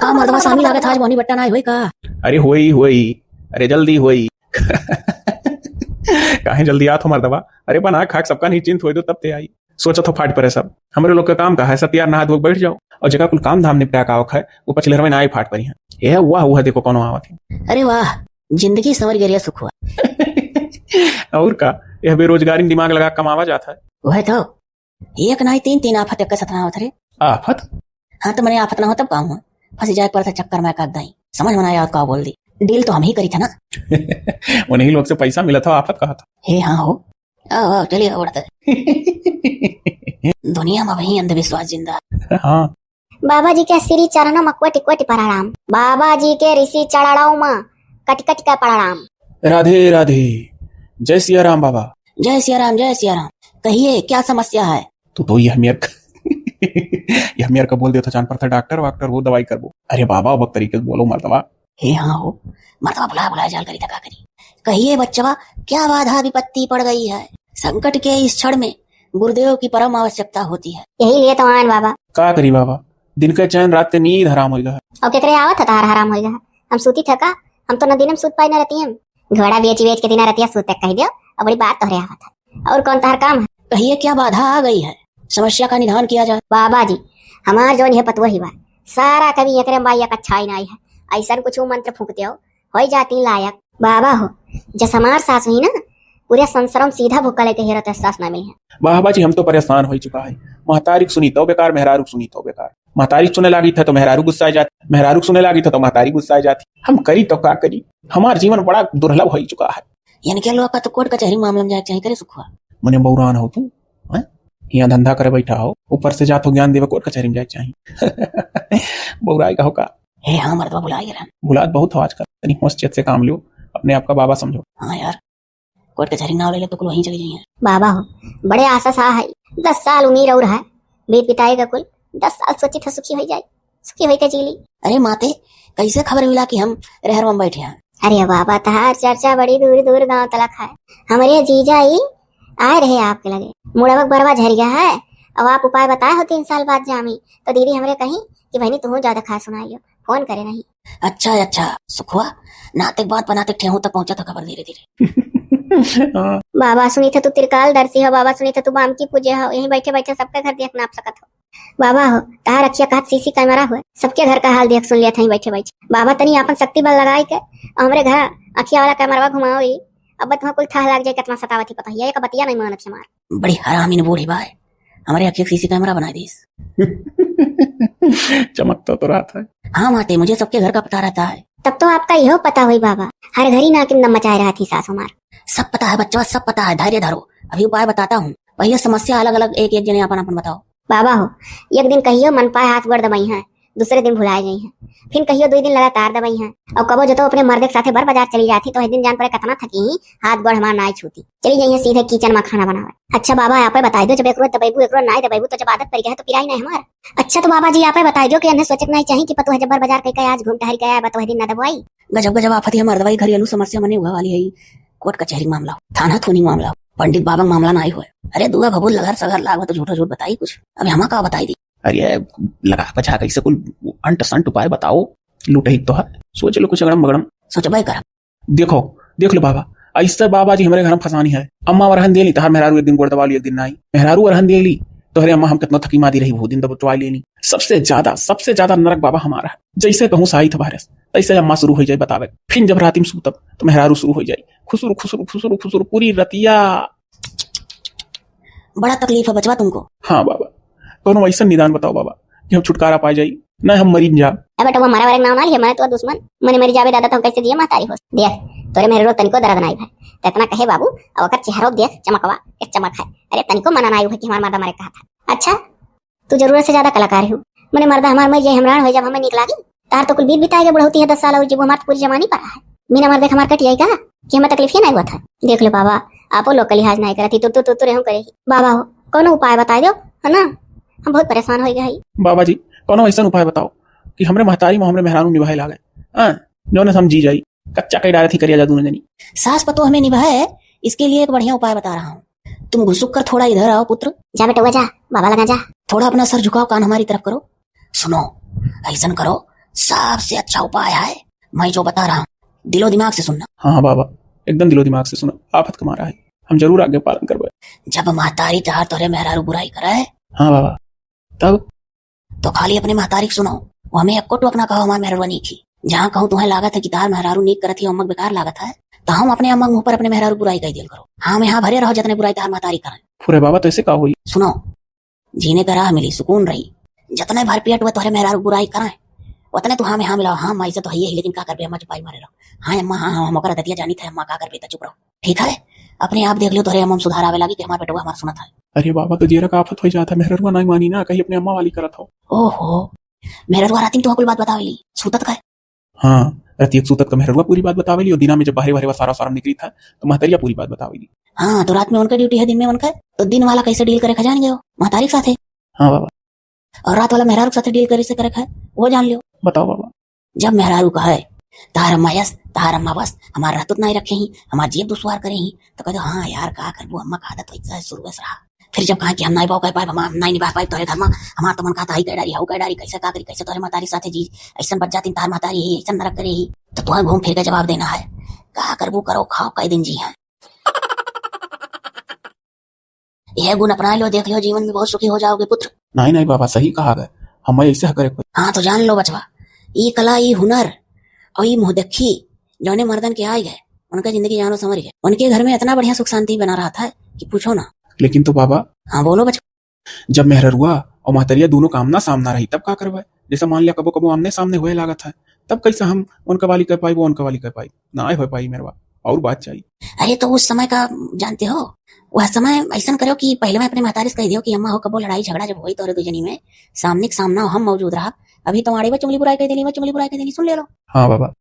का मर्दवा सामी लागत आज मोनी बट्टा ना होई का। अरे होई अरे जल्दी होई काहे जल्दी आत हो मर्दवा। अरे बना खाक सबका निश्चिंत हो दो तब ते आई। सोचा तो फाट पड़े सब हमारे लोग का काम का है सब यार नहा धो बैठ जाओ और जगह कुल काम धाम निपटा का है वो पचले ना आई फाट पड़ी है ये हुआ देखो कौन आवत है। अरे वाह जिंदगी संवर गया सुख हुआ। और का यह बेरोजगारी दिमाग लगा कमावा जाता है। वह तो एक नहीं तीन आफत एक सतना होता रे। आफत? हाँ तो मैंने आफत ना हो तब काम हुआ फंसी जाए पर था चक्कर में कागदाई समझ में आया का बोल दी डील तो हम ही करी था ना। उन्हीं लोग से पैसा मिला था आफत कहा था। हे हाँ हो चलिए उड़ता दुनिया में वही अंधविश्वास जिंदा। हाँ बाबा जी के श्री चरणों में कोटि कोटि प्रणाम। बाबा जी के ऋषि चढ़ाओ में कट कट का प्रणाम। राधे राधे जय सिया राम बाबा। जय सिया राम जय सिया राम। कहिए क्या समस्या है। तो यह मेयर का बोल दिया था जान पर था डॉक्टर वाक्टर वो दवाई कर वो। अरे बाबा अब तरीके से बोलो मर्दवा। हे हाँ हो मर्दवा बुलाया जाल करी था करी। कहिए बच्चवा क्या बाधा विपत्ति पड़ गई है। संकट के इस क्षण में गुरुदेव की परम आवश्यकता होती है। यही लिए तो आन बाबा। का करी बाबा दिन के चैन रात नींद हराम हो गया। और केकरे आवत था तार हराम हो गया। हम सूती थका हम तो न दिन में सूत पाई न रहती हम घोड़ा बेच के दिन रहती सूत कह दियो और बड़ी बात तोहरे आवत है। और कौन तार काम है। कहिए क्या बाधा आ गई है समस्या का निदान किया जाए। बाबा जी हमार जो है पतवा ही बा सारा कभी एकरे बाई अच्छा ही नहीं है ऐसा कुछ मंत्र फूकते हो जाती लायक। बाबा हो जस हमार सास हुई ना पूरे संसार में सीधा भूखा लेके हेरत सास ना मिली है। बाबा जी हम तो परेशान हो चुका है। महतारी सुनी तो बेकार मेहरारू सुनी तो बेकार। महतारी सुने लगी था तो मेहरारू गुस्सा जाती मेहरारू सुने लगी था तो महतारी गुस्सा जाती। हम करी तो क्या करी हमार जीवन बड़ा दुर्लभ हो चुका है। यानी क्या लोग का तो कोर्ट कचहरी मामले में जाए चाहिए करे सुखवा। मने बौरान हो तू यहाँ धंधा करे बैठा हो ऊपर से जातो ज्ञान देवे कोर्ट कचहरी में जाए चाहिए। बौराई का होगा। हे हाँ मर्दवा बुलाए बुलात बहुत हो आजकल तनी होश चेत से काम लो अपने आप का बाबा समझो। हाँ यार कोर्ट कचहरी ना ले तो कुल वहीं चली जाइए। बाबा हो बड़े आशा सा है 10 साल उम्मीद और है बीत बिताएगा कुल 10 साल सोची था सुखी हो जाए सुखी हो चीली। अरे माते कैसे खबर मिला कि हम रहर में बैठे हैं। अरे बाबा तहार चर्चा बड़ी दूर दूर गांव तलक है। हमारे जीजा ही आए रहे आपके लगे मुड़वक बरवा झर गया है अब आप उपाय बताए हो 3 साल बाद जामी तो दीदी हमरे कही कि बहनी तुम ज्यादा खा सुनाइयो फोन करे नहीं। अच्छा सुखवा नाते बात बनाते ठेहू तक पहुंचा तो खबर धीरे धीरे। बाबा सुनी थे तू तिरकाल दर्शी हो बाबा सुनी थे तू बाम की पूजे हो यहीं बैठे बैठे सबका घर देख नाप सकत हो। बाबा हो तार अखिया का सीसी कैमरा हुए सबके घर का हाल देख सुन लिया था बैठे बैठे। बाबा तनी अपन शक्ति बल लगाई के हमरे घर अखिया वाला कैमरा घुमाओ अब तुम्हें कुल था लग जाए कितना सतावती पता है का बतिया नहीं मानत हमार। बड़ी हरामी बूढ़ी बाय हमारे अखिया सीसी कैमरा बना दी। चमकता तो रहा था। हाँ माते मुझे सबके घर का पता रहता है। तब तो आपका यहो पता हुई बाबा हर घड़ी ना कि दम मचाए रहा थी सास हमार। सब पता है बच्चा सब पता है धैर्य धरो अभी उपाय बताता हूँ। पहले समस्या अलग अलग एक एक जने अपन अपन बताओ। बाबा हो एक दिन कहियो मन पाए हाथ गोड़ दबाई है दूसरे दिन भुलाए गई है फिर कहियो 2 दिन लगातार दबाई है और कबो जो तो अपने मर्द के साथे बर बाजार चली जाती तो एक दिन जान पड़े कतना थकी ही हाथ गोड़ हमार नाई छूती चली जाइए सीधे किचन में खाना बनावे। अच्छा बाबा आप बताई दो जब एक रोज दबाइबू एक रोज नाई दबाइबू तो जब आदत पड़ गया है तो पिराई नहीं हमार। अच्छा तो बाबा जी आप बताई दो कि अन्य सोचे नहीं चाहिए कि पतो है जब बर बाजार कहीं आज घूम टहल के आया तो दिन ना दबाई। गजब आफत है मर्दवाई घरेलू समस्या मने हुआ वाली है कोर्ट कचहरी मामला थाना थोनी मामला पंडित बाबा मामला ना हुआ। अरे दुआ भबुल लगर सगर लागो तो झूठा झूठ बताई कुछ अब हम का बताई दी। अरे लगा बचा कैसे कुल अंट संट उपाय बताओ लूट ही तो है सोच लो कुछ अगड़म बगड़म सोच भाई कर देख लो बाबा ऐसा बाबा जी हमारे घर में फसानी है। अम्मा वरहन दे ली तहार मेहरारू एक दिन गोड़ दबा ली एक दिन नहीं मेहरारू वरहन दे ली तो अरे अम्मा हम कितना थकी मादी रही वो दिन दबा लेनी। सबसे ज्यादा नरक बाबा हमारा है। जैसे कहूँ साई था भारत तैसे अम्मा शुरू हो जाए बतावे फिर जब रात में सूतब तो मेहरारू शुरू हो जाए खुसुर खुसुर खुसुर खुसुर पूरी रतिया। बड़ा तकलीफ है बचवा तुमको। हाँ बाबा दोनों ऐसा निदान बताओ बाबा कि हम छुटकारा पा जाए न हम मरी जा। बेटा वो हमारा नाम ना लिया मैं तो दुश्मन मने मरी जावे दादा तो हम कैसे जिए मातारी हो देख तोरे मेरे रो तनिको दर्द नहीं भाई इतना कहे बाबू और ओकर चेहरा देख चमकवा एक चमक है। अरे तनिको मना नहीं हुआ कि हमारा मर्दा मारे कहा था। अच्छा तू जरूरत से ज्यादा कलाकार हूँ मने मर्दा हमार मर जाए हमरान हो जब हमें निक लागी तार तो कुल बीत बिताए के बढ़ोती है 10 साल और जब हमार पूरी जमानी पर है मीना मर्द हमार कट जाएगा कि हमें तकलीफ ही नहीं हुआ था। देख लो बाबा आपो लोग का लिहाज नहीं करती तो रहूं करे बाबा हो कौन उपाय बता दो है ना हम बहुत परेशान हो गए। बाबा जी कौन ऐसा उपाय बताओ कि हमरे महतारी में हमरे मेहरानू निभाए लागे जो ने समझी जाई कच्चा कई डारे थी करिया जा दोनों जनी सास पतो हमें निभाए इसके लिए एक बढ़िया उपाय बता रहा हूँ। तुम घुसुक कर थोड़ा इधर आओ पुत्र। जा बेटा जा बाबा लगा जा थोड़ा अपना सर झुकाओ कान हमारी तरफ करो। सुनो ऐसा करो सबसे अच्छा उपाय है मैं जो बता रहा हूँ, दिलो दिमाग से सुनना। हाँ बाबा, एकदम दिलो दिमाग से सुनो, आफत कमारा है, हम जरूर आगे पालन करबे। जब महतारी तहार तोरे मेहरारू बुराई करे हाँ बाबा, तब तो खाली अपने महतारी को सुनो, वो हमें एको टोक ना कहो हमार मेहरारू नीक ही। जहाँ कहूँ तुम्हें लागत है कि तार मेहरारू नीक करत ही अम्मक बेकार लागत है, तो हम अपने अम्मक मुंह पर अपने मेहरारू बुराई कह दिल करो। हम यहाँ भरे रहो जितने बुराई तार महतारी करें। फुरे बाबा तो ऐसे का हुई? सुनो, जीने का राह मिली, सुकून रही, जितने भर पेट हुए तोहरे मेहरारू बुराई कराए उतने तू हाँ में हाँ मिलाओ। हाँ माई से तो है ही, लेकिन का कर अम्मा चुपाई मारे रहो। हाँ अम्मा, हाँ हाँ हम ओकर दतिया जानी थे अम्मा, का कर बेटा चुप रहो। ठीक है, अपने आप देख लो तोहरे अम्मा में सुधार आवे लगी कि हमारे बेटवा हमारा सुनत है। अरे बाबा, तो जेरा का आफत हो जाता, मेहरुआ नहीं मानी ना, कहीं अपने अम्मा वाली करत हो। ओहो, मेहरुआ राती में तो कुल बात बतावेली, सुतत का है। हाँ, रतियक सूतत का मेहरुआ पूरी बात बतावेली, और दिना में जब बाहर बाहर सारा सारा निकली था तो महतरिया पूरी बात बतावेली। हाँ, तो रात में उनका ड्यूटी है, दिन में उनका, तो दिन वाला कैसे डील करे जान गए महतारी के साथ, हाँ बाबा, और रात वाला मेहरारू के साथ डील करे से करे है वो जान लियो। बताओ बाबा। जब मेहरारू का है तार अम्मा यस तार अम्मा बस हमारा रात नहीं रखे ही, हमारा जेब दुश्वार करे ही, तो कहते हाँ यार का कर वो अम्मा का आदत वैसा है शुरू से रहा। फिर जब कहा कि हम नहीं बाव कह पाए, हम नहीं निभा पाए तोरे घर में, हमारा तो मन कहता है कैडारी हो कैडारी कैसे का करी कैसे तोरे मातारी साथे जी ऐसा बच जाती तार मातारी ही ऐसा नरक करे ही, तो तुम्हें घूम फिर के जवाब देना है का करबू करो खाओ कई दिन जी है। यह गुण अपना लो, देख लो जीवन में बहुत सुखी हो जाओगे पुत्र। नहीं नहीं बाबा, सही कहा गए, हम ऐसे करे। हाँ तो जान लो बचवा, ये कला ये हुनर और ये मुंह देखी जौने मर्दन के आए गए उनका जिंदगी जानो समझ गए, उनके घर में इतना बढ़िया सुख शांति बना रहा था कि पूछो ना। लेकिन तो बाबा, हाँ बोलो बचवा। जब मेहरुआ और महतरिया दोनों का आमना सामना रही तब का करवाए? जैसे मान लिया कबो कबो आमने सामने हुए लागत है, तब कैसे हम उनका वाली कर पाई वो उनका वाली कर पाई? ना हो पाई मेरवा, और बात चाहिए। अरे तो उस समय का जानते हो, वह समय ऐसा करो कि पहले मैं अपने महतारी से कह दियो कि अम्मा हो कबो लड़ाई झगड़ा जब हुई तो दुजनी में सामने के सामना हम मौजूद रहा, अभी तुम्हारी चुंगली बुराई कह देनी, चुंगली बुराई कह देनी, सुन ले लो। हाँ बाबा।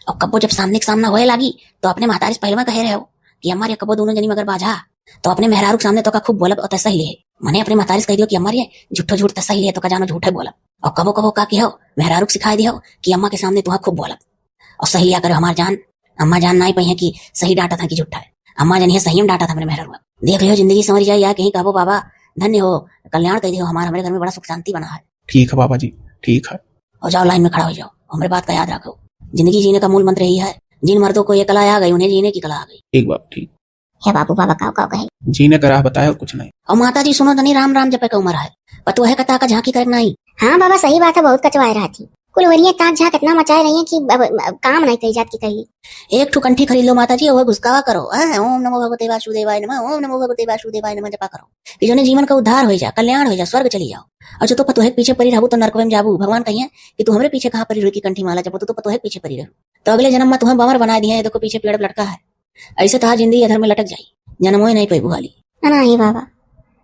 और कबो जब सामने के सामना होए लगी तो अपने महतारी से पहले में कहे रहे हो कि हमारे कबो दोनों जनी मगर बाजा, तो अपने मेहरारू के सामने तो का खूब बोलब और तैसा ही ले मैंने अपने महतारी से कह दियो कि हमारे झूठो झूठ तैसा ही ले तो का जानो झूठे बोलब। और कबो कबो का की हो मेहरारू को सिखाई दियो कि अम्मा के सामने तुहा खूब बोलब और सही लिया करो हमार जान। अम्मा जान नहीं पाई है कि सही डांटा था कि झूठा है, अम्मा जानी है सही में डांटा था अपने मेहरारू। देख लियो जिंदगी समझ जाए या कहीं कहो बाबा धन्य हो कल्याण कह दियो, हमारे घर में बड़ा सुख शांति बना है। ठीक है बाबा जी, ठीक है। और जाओ लाइन में खड़ा हो जाओ, हमारी बात का याद रखो, जिंदगी जीने का मूल मंत्र यही है, जिन मर्दों को ये कला आ गई उन्हें जीने की कला आ गई। ठीक बाबा, ठीक। है बाबू बाबा काव काव कहे जीने का राह बताया और कुछ नहीं। और माता जी सुनो तनी राम राम जपे का उम्र है, पर तू है कथा का झांकी करना ही। हाँ बाबा सही बात है, बहुत कचवाए रहा थी कुल वरिया ताक झाक इतना मचाए रही है कि अब काम नहीं कही जात की कही। एक ठू कंठी खरीद लो माता जी, वो घुसकावा करो, ओम नमो भगवते वासुदेवाय नमः, ओम नमो भगवते वासुदेवाय नमः जपा करो कि जोने जीवन का उद्धार हो जाए, कल्याण हो जाए, स्वर्ग चली जाओ। और जो तो पतोहे पीछे परी रहू तो नरक में जाबू। भगवान कहिए कि तू हमारे पीछे कहाँ परी रही की कंठी माला जब तो पतोहे पीछे परी रहू, तो अगले जन्म में तुम्हें बमर बना दिया, देखो पीछे पेड़ लटका है, ऐसे तो जिंदगी अधर में लटक जाई, जन्म ही नहीं पाई बुहाली। नहीं बाबा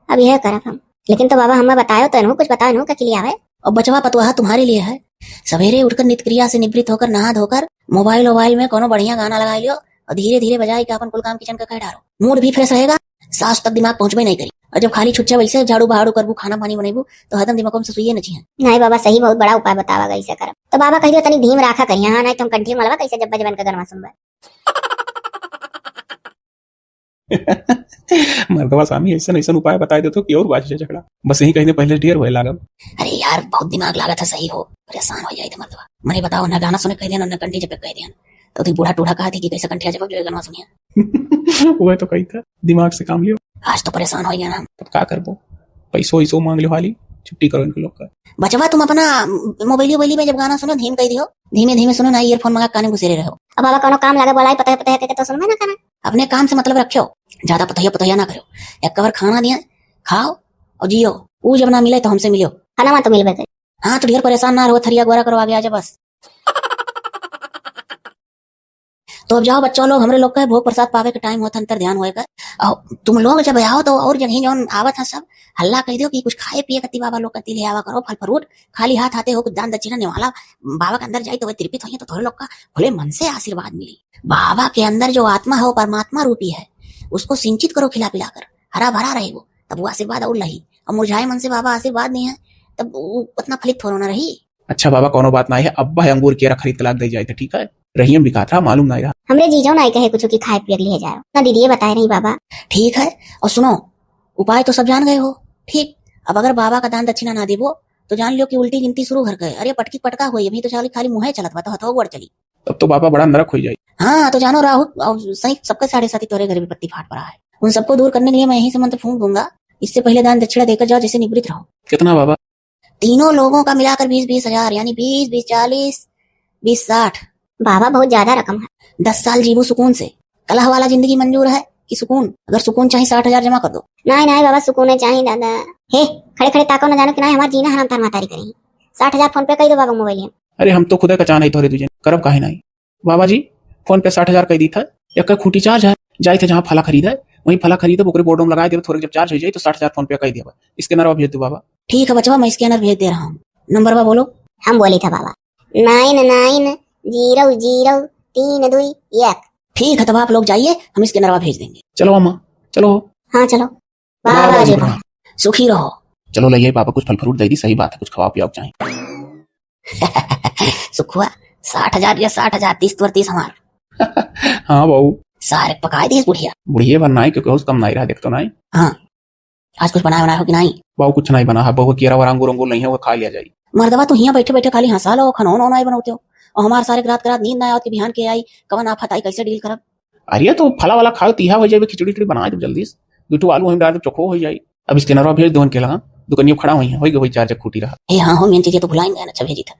अब यह करब हम, लेकिन तो बाबा हमें बतायो तो इन्हों कुछ बताओ इन्हों का लिए आवे। और बचवा पतवाहा तुम्हारे लिए है, सवेरे उठकर नित्य क्रिया से निवृत्त होकर नहा धोकर मोबाइल में कोनो बढ़िया गाना लगा लियो और धीरे धीरे बजाई के अपन कुल काम किचन का कह डालो, मूड भी फ्रेश रहेगा, सांस तक दिमाग पहुंचबे नहीं करी। और जब खाली छुच्छा वैसे झाड़ू बहाड़ू करबू खाना पानी बनेबू तो हदम दिमाग में सुइए नहीं है। नहीं बाबा सही बहुत बड़ा उपाय बतावा गई से करब, तो बाबा कह दियो तनी धीम राखा करिया, हाँ नहीं तुम कंठी मलवा कैसे जब बजबन का गरमा सुनबे। मर्दवा स्वामी ऐसा ऐसा उपाय बताए देते कि और बात झगड़ा बस यही कहने पहले ढेर हुए लागब। अरे यार बहुत दिमाग लागत है, सही हो परेशान हो जाए थे मर्दवा। मैंने बताओ ना गाना सुने कह दिया ना कंठी जब कह दिया तो तू बूढ़ा टूढ़ा कहा थी कि कैसे कंठिया जब जो गाना सुनिया वो तो कही था दिमाग से काम लियो, आज तो परेशान हो गया ना। तब क्या करबो, पैसो ऐसो मांग लो, हाली छुट्टी करो इनके लोग का। बचवा तुम अपना मोबाइल में जब गाना सुनो धीम कह दियो, धीमे धीमे सुनो ना, ईयरफोन मंगा काने घुसेरे रहो। अब बाबा कोनो काम लगे बोलाई पता है कहते तो सुनबे ना करना, अपने काम से मतलब रखो, ज्यादा पतैया ना करो, एक कवर खाना दिया खाओ और जियो, वो जब ना मिले तो हमसे मिलो, खाना तो मिलबे करे। हाँ तो ढेर परेशान ना रहो, थरिया गोरा करो आगे आजा बस। तो अब जाओ बच्चों लोग, हमरे लोग का भोग प्रसाद पावे के टाइम होता अंतर ध्यान होएगा। और तुम लोग जब आओ तो और जगह जौन आवत है सब हल्ला कह दो कि कुछ खाए पिए कति बाबा लोग कति ले आवा करो, फल फ्रूट खाली हाथ आते हो कुछ दान दक्षिणा निवाला बाबा के अंदर जाए तो वह तृप्त हो तो थोड़े लोग का खुले मन से आशीर्वाद मिली। बाबा के अंदर जो आत्मा है वो परमात्मा रूपी है, उसको सिंचित करो खिला पिलाकर, हरा भरा रहे वो, तब वो आशीर्वाद और लही। और मुरझाए मन से बाबा आशीर्वाद नहीं है तब उतना फलित थोड़ा ना रही। अच्छा बाबा कोनो बात ना है, अब्बा है अंगूर केरा खरीद तलाक दे जाए थे, ठीक है रहीम भी कहा था मालूम नहीं रहा। हमरे जीजो नहीं कहे कुछ की खाए पिए लिए जाओ ना, दीदी बताए नहीं बाबा। ठीक है, और सुनो उपाय तो सब जान गए हो, ठीक। अब अगर बाबा का दान दक्षिणा ना देवो तो जान लियो कि उल्टी गिनती शुरू कर गए। अरे पटकी पटका हुई अभी तो चाली खाली मुँह चलत बा तो हथो गोड़ चली। तब तो बाबा बड़ा नरक हो जाए। हाँ तो जानो राहु और सही सबका साढ़े साथी तोरे घर भी पत्ती फाट पड़ा है। उन सबको दूर करने के लिए मैं यहीं से मंत्र फूंक दूंगा। इससे पहले दान दक्षिणा देकर जाओ जिससे निवृत्त रहो। कितना बाबा? तीनों लोगों का मिलाकर 20-20 हजार यानी 20-20 40 20-60। बाबा बहुत ज्यादा रकम है। 10 साल जीवो सुकून से। कलह वाला जिंदगी मंजूर है कि सुकून? अगर सुकून चाहिए 60,000 जमा कर दो। नहीं नहीं बाबा सुकून चाहिए दादा। हे खड़े खड़े ताको न जानो कि नहीं हमार जीना हराम तार मातारी करेंगे। 60,000 फोन पे कर दो बाबा मोबाइल में। अरे हम तो खुदा कचा नहीं तोरे तुझे करब काहे नहीं। बाबा जी फोन पे 60,000 कह दी था। एक खूटी चार्ज है जाए थे जहाँ फला खरीदा है वही फला खरीदे ओकरे बोर्ड में लगा दे थोड़े जब चार्ज हो जाए तो 60,000 फोन पे कह दिया। इसके नरवा भेज दो बाबा। ठीक है बचवा मैं स्कैनर भेज दे रहा हूँ। नंबर बा बोलो। हम बोली था बाबा 990321। ठीक है तब आप लोग जाइए हम स्कैनर भेज देंगे। चलो अम्मा चलो। हाँ चलो बाबा जी सुखी रहो। चलो लाइए बाबा कुछ फल फ्रूट दे दी। सही बात है कुछ खवा पिया चाहे। सुखुआ 60,000 या 60,000 30 हमार। हाँ बहू सारे पकाए दी बुढ़िया। बुढ़िया बनना है क्योंकि उस कम नहीं रहा देखते नहीं। हाँ आज कुछ बनाया हो कि नहीं? बहू कुछ नहीं बना है। बहू कीरा वारा अंगूर अंगूर नहीं है वो खा लिया जाए। मर्दवा तू यहाँ बैठे बैठे खाली हंसा लो खनौन नहीं बनाते हो और हमारे सारे रात नहीं ना कि बिहान के आई कवन आफत आई कैसे डील करब? अरे तो फला वाला खाओ तीहा हो जाए खिचड़ी खिचड़ी बना दो जल्दी से। दूठो आलू हम डाल दो चोखो हो जाए। अब इसके नरवा भेज दो उनके लगा दुकानियों खड़ा हुई है वही चार्ज खूटी रहा। हाँ हो मेन चीजें तो भुलाएंगे अच्छा भेजी था।